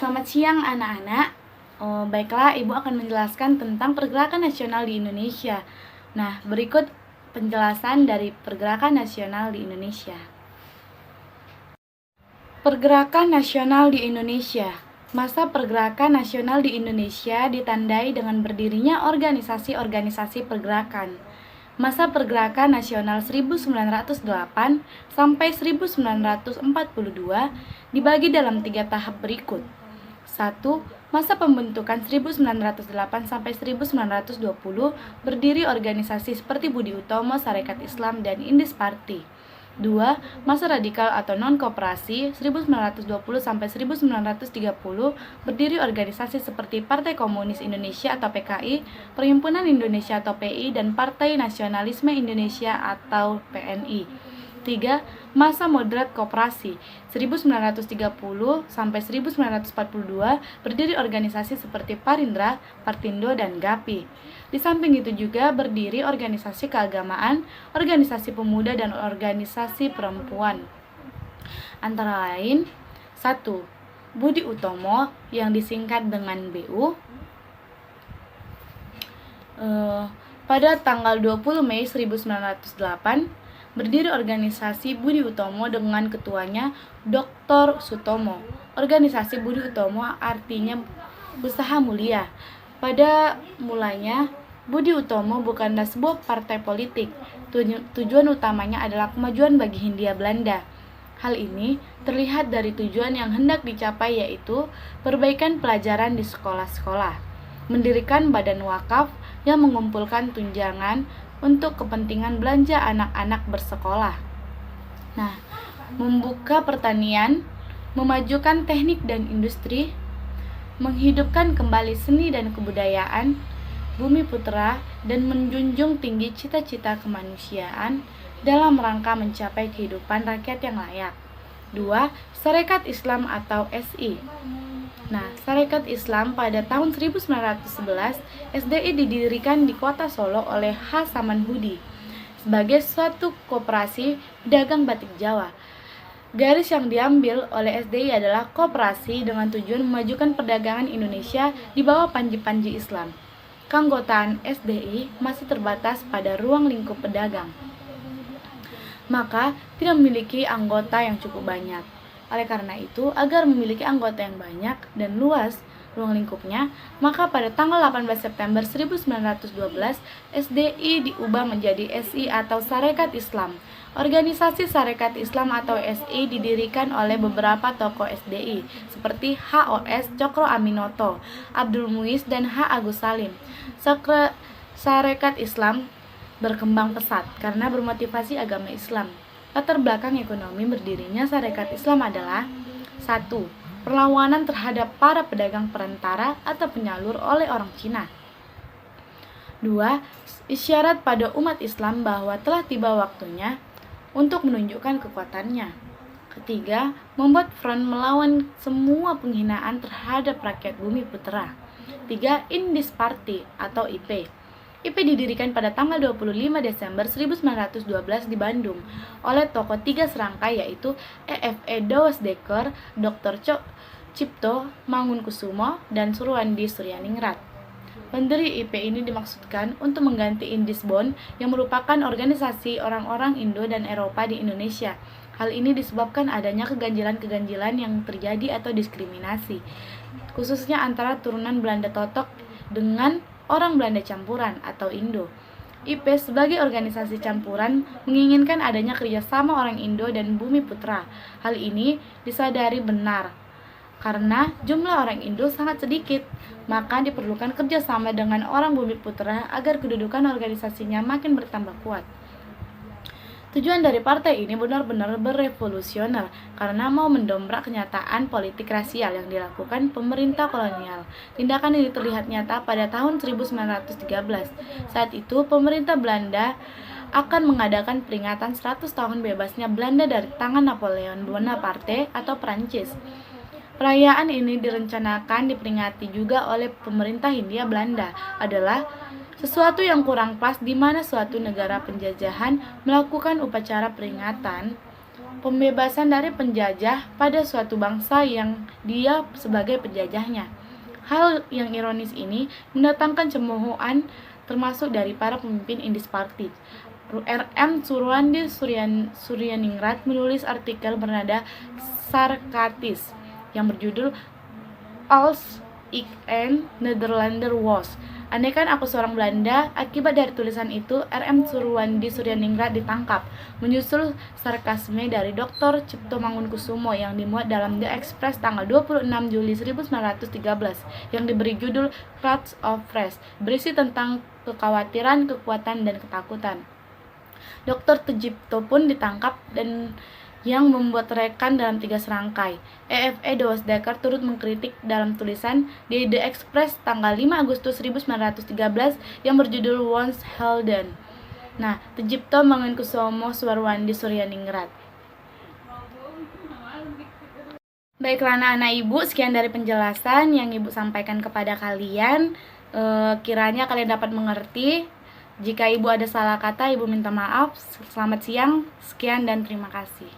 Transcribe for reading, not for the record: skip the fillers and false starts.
Selamat siang anak-anak. Baiklah, Ibu akan menjelaskan tentang pergerakan nasional di Indonesia. Nah, berikut penjelasan dari pergerakan nasional di Indonesia. Pergerakan nasional di Indonesia. Masa pergerakan nasional di Indonesia ditandai dengan berdirinya organisasi-organisasi pergerakan. Masa pergerakan nasional 1908 sampai 1942 dibagi dalam 3 tahap berikut. 1. Masa pembentukan 1908 sampai 1920 berdiri organisasi seperti Budi Utomo, Sarekat Islam, dan Indis Party. 2. Masa radikal atau non-koperasi 1920 sampai 1930 berdiri organisasi seperti Partai Komunis Indonesia atau PKI, Perhimpunan Indonesia atau PI, dan Partai Nasionalisme Indonesia atau PNI. 3. Masa moderat koperasi 1930 sampai 1942 berdiri organisasi seperti Parindra, Partindo, dan GAPI. Di samping itu juga berdiri organisasi keagamaan, organisasi pemuda, dan organisasi perempuan. Antara lain 1. Budi Utomo yang disingkat dengan BU. Pada tanggal 20 Mei 1908 berdiri organisasi Budi Utomo dengan ketuanya Dr. Sutomo. Organisasi Budi Utomo artinya usaha mulia. Pada mulanya, Budi Utomo bukanlah sebuah partai politik. Tujuan utamanya adalah kemajuan bagi Hindia Belanda. Hal ini terlihat dari tujuan yang hendak dicapai, yaitu perbaikan pelajaran di sekolah-sekolah, mendirikan badan wakaf yang mengumpulkan tunjangan untuk kepentingan belanja anak-anak bersekolah. Nah, membuka pertanian, memajukan teknik dan industri, menghidupkan kembali seni dan kebudayaan, bumi putra, dan menjunjung tinggi cita-cita kemanusiaan dalam rangka mencapai kehidupan rakyat yang layak. 2. Sarekat Islam atau SI. Nah, Sarekat Islam pada tahun 1911, SDI didirikan di kota Solo oleh H. Samanhudi sebagai suatu koperasi pedagang batik Jawa. Garis yang diambil oleh SDI adalah koperasi dengan tujuan memajukan perdagangan Indonesia di bawah panji-panji Islam. Keanggotaan SDI masih terbatas pada ruang lingkup pedagang, maka tidak memiliki anggota yang cukup banyak. Oleh karena itu, agar memiliki anggota yang banyak dan luas ruang lingkupnya, maka pada tanggal 18 September 1912, SDI diubah menjadi SI atau Sarekat Islam. Organisasi Sarekat Islam atau SI didirikan oleh beberapa tokoh SDI seperti HOS Cokro Aminoto, Abdul Muiz, dan H. Agus Salim. Sarekat Islam berkembang pesat karena bermotivasi agama Islam. Latar belakang ekonomi berdirinya Sarekat Islam adalah 1. Perlawanan terhadap para pedagang perantara atau penyalur oleh orang Cina. 2. Isyarat pada umat Islam bahwa telah tiba waktunya untuk menunjukkan kekuatannya. 3. Membuat front melawan semua penghinaan terhadap rakyat bumi putra. 3. Indis Party atau IP. IP didirikan pada tanggal 25 Desember 1912 di Bandung oleh tokoh 3 serangkai, yaitu EFE Douwesdekker, Dr. Cipto Mangunkusumo, dan Surwandi Suryaningrat. Pendiri IP ini dimaksudkan untuk mengganti Indisbond yang merupakan organisasi orang-orang Indo dan Eropa di Indonesia. Hal ini disebabkan adanya keganjilan-keganjilan yang terjadi atau diskriminasi, khususnya antara turunan Belanda Totok dengan orang Belanda campuran atau Indo. IP sebagai organisasi campuran menginginkan adanya kerjasama orang Indo dan bumi putra. Hal ini disadari benar karena jumlah orang Indo sangat sedikit, maka diperlukan kerjasama dengan orang bumi putra agar kedudukan organisasinya makin bertambah kuat. Tujuan dari partai ini benar-benar berevolusioner karena mau mendobrak kenyataan politik rasial yang dilakukan pemerintah kolonial. Tindakan ini terlihat nyata pada tahun 1913. Saat itu, pemerintah Belanda akan mengadakan peringatan 100 tahun bebasnya Belanda dari tangan Napoleon Bonaparte atau Prancis. Perayaan ini direncanakan diperingati juga oleh pemerintah Hindia Belanda adalah sesuatu yang kurang pas di mana suatu negara penjajahan melakukan upacara peringatan pembebasan dari penjajah pada suatu bangsa yang dia sebagai penjajahnya. Hal yang ironis ini mendatangkan cemoohan termasuk dari para pemimpin Indis Party. R.M. Surwandi Suryaningrat menulis artikel bernada sarkastis yang berjudul Als ik een Nederlander was. Andaikan aku seorang Belanda, akibat dari tulisan itu, R.M. Surwandi Suryaningrat ditangkap. Menyusul sarkasme dari Dr. Cipto Mangunkusumo yang dimuat dalam The Express tanggal 26 Juli 1913 yang diberi judul Clouds of Fresh, berisi tentang kekhawatiran, kekuatan, dan ketakutan. Dr. Tejipto pun ditangkap dan yang membuat rekan dalam 3 serangkai. E.F.E. Dewasdekar turut mengkritik dalam tulisan di The Express tanggal 5 Agustus 1913 yang berjudul Once Helden. Nah, Tejipto Mangunkusumo Surwandi Suryaningrat. Baiklah anak-anak ibu, sekian dari penjelasan yang ibu sampaikan kepada kalian. Kiranya kalian dapat mengerti. Jika ibu ada salah kata, ibu minta maaf. Selamat siang, sekian dan terima kasih.